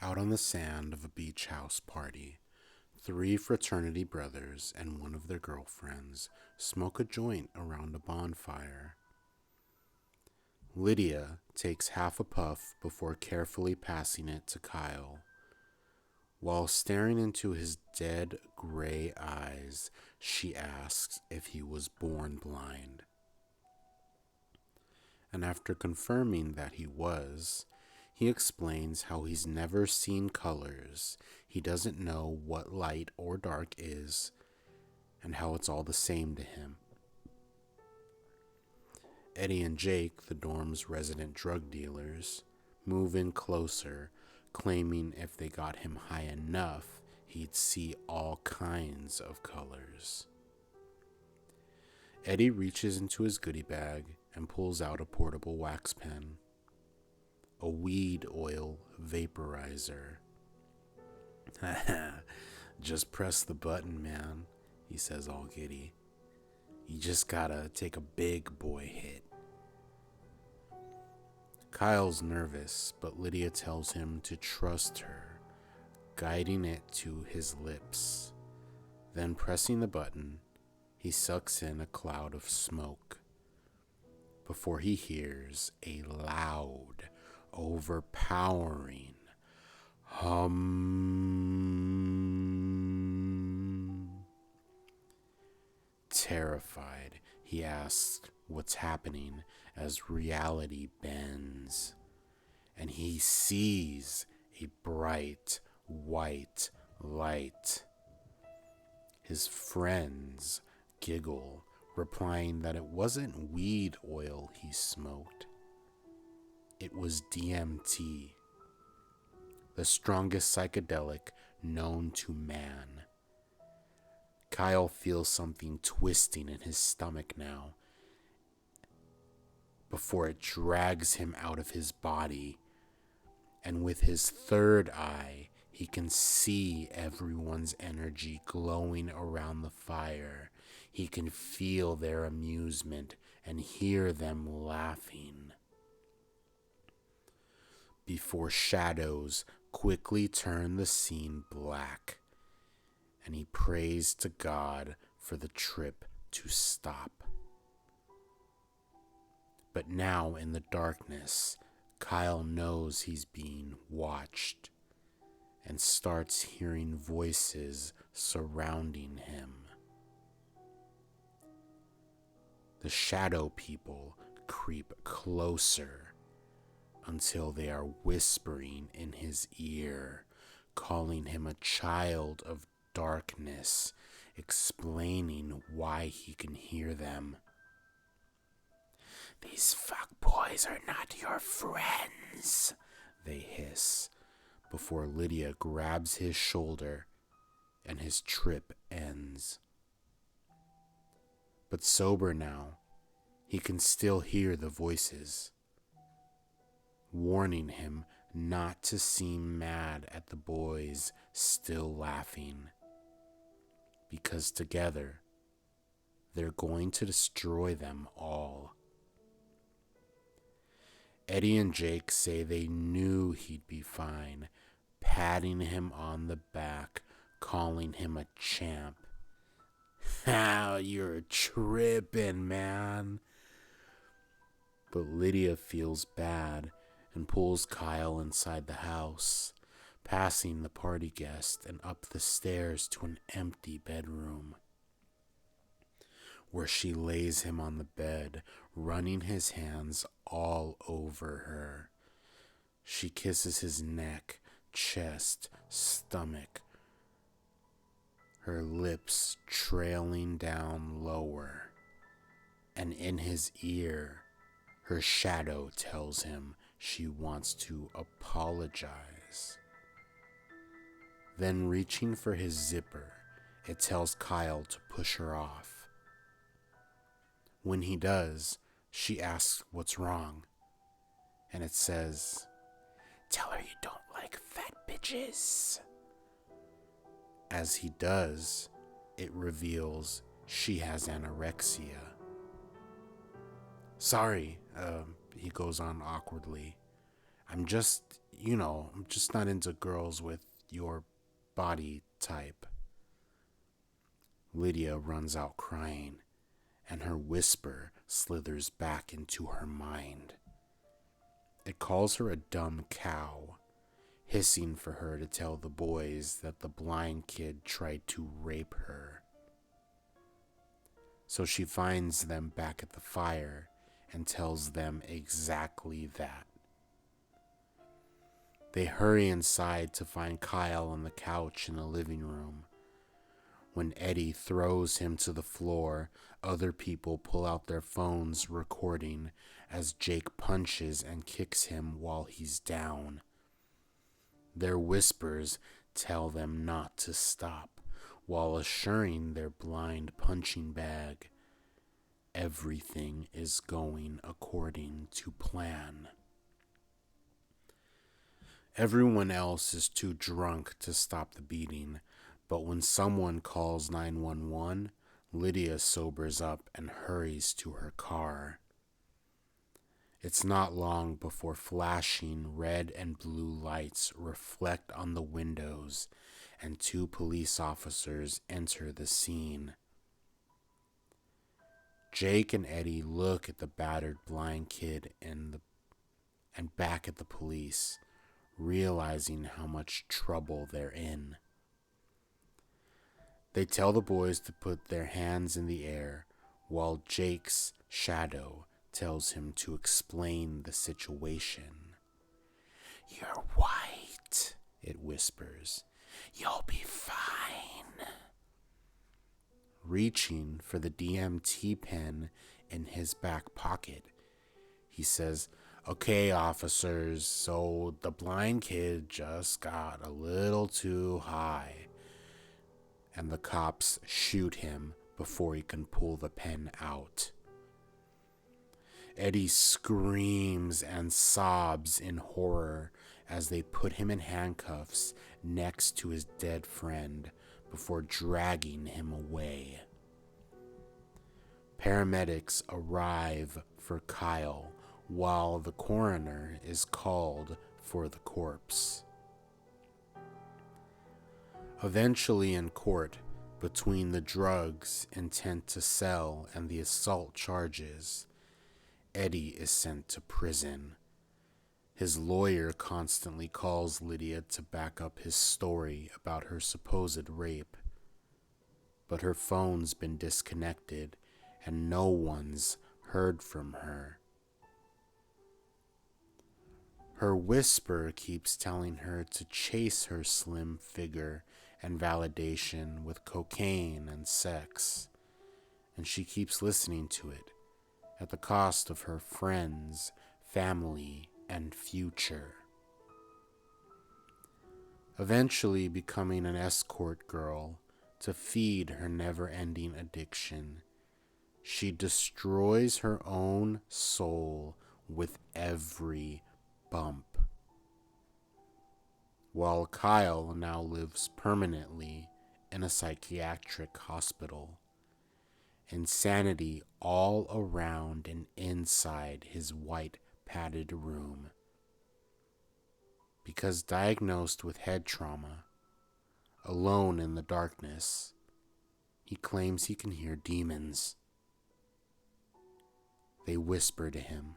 Out on the sand of a beach house party, three fraternity brothers and one of their girlfriends smoke a joint around a bonfire. Lydia takes half a puff before carefully passing it to Kyle. While staring into his dead gray eyes, she asks if he was born blind. And after confirming that he was, he explains how he's never seen colors, he doesn't know what light or dark is, and how it's all the same to him. Eddie and Jake, the dorm's resident drug dealers, move in closer, claiming if they got him high enough, he'd see all kinds of colors. Eddie reaches into his goodie bag and pulls out a portable wax pen. A weed oil vaporizer. Just press the button, man, he says all giddy. You just gotta take a big boy hit. Kyle's nervous, but Lydia tells him to trust her, guiding it to his lips. Then pressing the button, he sucks in a cloud of smoke before he hears a loud, overpowering hum. Terrified, he asks what's happening as reality bends, and he sees a bright white light. His friends giggle, replying that it wasn't weed oil he smoked. It was DMT, the strongest psychedelic known to man. Kyle feels something twisting in his stomach now, before it drags him out of his body, and with his third eye, he can see everyone's energy glowing around the fire. He can feel their amusement and hear them laughing. Before shadows quickly turn the scene black, and he prays to God for the trip to stop. But now in the darkness, Kyle knows he's being watched and starts hearing voices surrounding him. The shadow people creep closer until they are whispering in his ear, calling him a child of darkness, explaining why he can hear them. These fuckboys are not your friends, they hiss, before Lydia grabs his shoulder and his trip ends. But sober now, he can still hear the voices, warning him not to seem mad at the boys still laughing, because together they're going to destroy them all. Eddie and Jake say they knew he'd be fine, patting him on the back, calling him a champ. How you're tripping, man. But Lydia feels bad and pulls Kyle inside the house, passing the party guest and up the stairs to an empty bedroom, where she lays him on the bed, running his hands all over her. She kisses his neck, chest, stomach, her lips trailing down lower, and in his ear, her shadow tells him she wants to apologize. Then reaching for his zipper, it tells Kyle to push her off. When he does, she asks what's wrong, and it says, "Tell her you don't like fat bitches." As he does, it reveals she has anorexia. Sorry, he goes on awkwardly. I'm just I'm just not into girls with your body type. Lydia runs out crying, and her whisper slithers back into her mind. It calls her a dumb cow, hissing for her to tell the boys that the blind kid tried to rape her. So she finds them back at the fire and tells them exactly that. They hurry inside to find Kyle on the couch in the living room. When Eddie throws him to the floor, other people pull out their phones recording as Jake punches and kicks him while he's down. Their whispers tell them not to stop, while assuring their blind punching bag everything is going according to plan. Everyone else is too drunk to stop the beating, but when someone calls 911, Lydia sobers up and hurries to her car. It's not long before flashing red and blue lights reflect on the windows and 2 police officers enter the scene. Jake and Eddie look at the battered blind kid and back at the police, realizing how much trouble they're in. They tell the boys to put their hands in the air, while Jake's shadow tells him to explain the situation. "You're white," it whispers. "You'll be fine." Reaching for the DMT pen in his back pocket, he says, "Okay, officers, so the blind kid just got a little too high." And the cops shoot him before he can pull the pen out. Eddie screams and sobs in horror as they put him in handcuffs next to his dead friend before dragging him away. Paramedics arrive for Kyle while the coroner is called for the corpse. Eventually in court, between the drugs intent to sell and the assault charges, Eddie is sent to prison. His lawyer constantly calls Lydia to back up his story about her supposed rape, but her phone's been disconnected and no one's heard from her. Her whisper keeps telling her to chase her slim figure and validation with cocaine and sex, and she keeps listening to it at the cost of her friends, family, and future. Eventually becoming an escort girl to feed her never-ending addiction, she destroys her own soul with every bump. While Kyle now lives permanently in a psychiatric hospital, insanity all around and inside his white padded room. Because diagnosed with head trauma, alone in the darkness, he claims he can hear demons. They whisper to him,